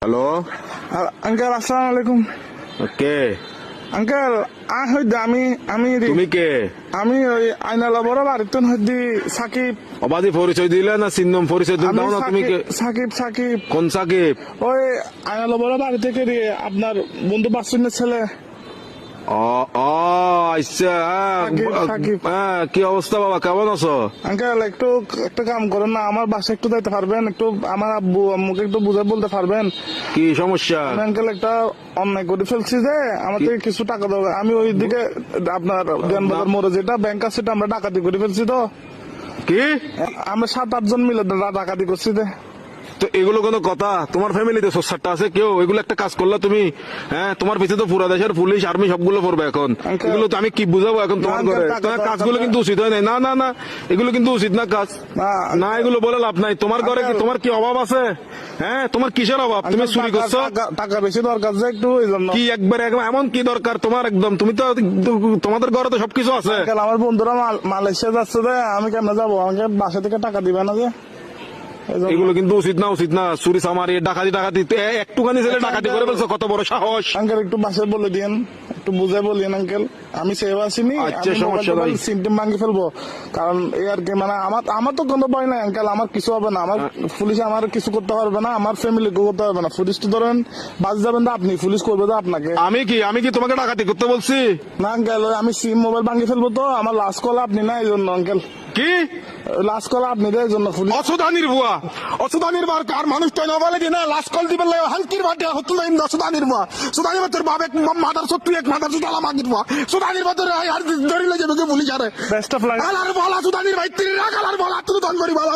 Hello uncle আসসালামু আলাইকুম। কে uncle হইতে আমি তুমি কে আমি ওই আইনালা বড় বাড়িতে হইতে সাকিব। অবাধি পরিচয় দিলে না চিহ্নম পরিচয় দিলে আমি দাও না তুমি কে সাকিব কোন সাকিব? ওই আইনালা বড় বাড়ি থেকে আপনার বন্ধু বাসুনের ছেলে। ও ও আচ্ছা সাকিব। হ্যাঁ কি অবস্থা বাবা, কেমন আছো? আঙ্কেল একটা কাম করেন না, আমার বাসায় একটু যাইতে পারবেন? একটু আমার আব্বু আম্মুকে একটু বুঝে বলতে পারবেন? কি সমস্যা? আমি আঙ্কেল একটা অন্যায় করে ফেলছি যে আমার থেকে কিছু টাকা দেবো। আমি ওই দিকে আপনার জ্ঞানবাজার মোড়ে যেটা ব্যাংক আছে সেটা আমরা ডাকাতি করে ফেলছি। তো কি আমরা 7-8 জন মিলে ডাকাতি করছি। তো এগুলো কোনো কথা? তোমার ফ্যামিলিতে সোসারটা আছে কেউ? এগুলো একটা কাজ করলা তুমি? হ্যাঁ, তোমার পিছনে তো পুরা দেশের পুলিশ আর্মি সবগুলো পড়বে এখন। Uncle, এগুলো তো আমি কি বুঝাবো এখন তোমার না, ঘরে? uncle, তোমার টাকা- কাজগুলো কিন্তু উচিত হয় নাই। না না না, এগুলো কিন্তু উচিত না কাজ। না এগুলো বলে লাভ নাই। তোমার ঘরে কি Uncle, তোমার কি অভাব আছে? হ্যাঁ, তোমার কিসের অভাব? তুমি চুরি করছো? টাকা বেশি দরকার যে একটু ওই জন্য। কি একবার এমন কি দরকার তোমার? একদম তুমি তো তোমাদের ঘরে তো সবকিছু আছে। আঙ্কেল, আমার বন্ধুরা মালয়েশিয়া যাচ্ছে যে আমি কেমনে যাবো? আমাকে বাসা থেকে টাকা দিবে না যে? এই জন্য। এগুলো কিন্তু উচিত না। চুরি চামারি ডাকাতি একটুখানি ছেলে ডাকাতি করে ফেলছো, কত বড় সাহস! আঙ্কেল একটু বাসায় বলে দিন, একটু বুঝাই বলিয়েন আঙ্কেল। আমি সেভ আসিনি, আচ্ছা, সমস্যা নাই। সিমটিম ভাঙি ফেলবো। কারণ এই আর কি, মানে আমার তো কোনো ভয় নাই আঙ্কেল। আমার কিছু হবে না, আমার পুলিশ আমার কিছু করতে পারবে না, আমার ফ্যামিলি করতে পারবে না। পুলিশ তো ধরেন বাস যাবেন তো আপনি, পুলিশ করবে তো আপনাকে। আমি কি তোমাকে ডাকাতি করতে বলছি? না আঙ্কেল, আমি সিম মোবাইল ভাঙি ফেলবো। তো আমার লাস্ট কল আপনি না, এই জন্য আঙ্কেল। কি লাস্ট কল আপনি দেয় এই জন্য পুলিশ। অসুদানির বুয়া, অসুদানির বার কার মানুষ তো নবালে দিন লাস্ট কল দিবেন লাগে হালকির বাটে হতুল ইন অসুদানির বুয়া। সুদানির বাতর বাপ এক মাদার সত্তু এক মাদার সুদালা মাগির বুয়া। সুদানির বাতর আর ধরিলে যাবে পুলিশ আরে বেস্ট অফ লাক। আলার বলা সুদানির ভাই তিন রাখ আলার বলা তুই দন করি বলা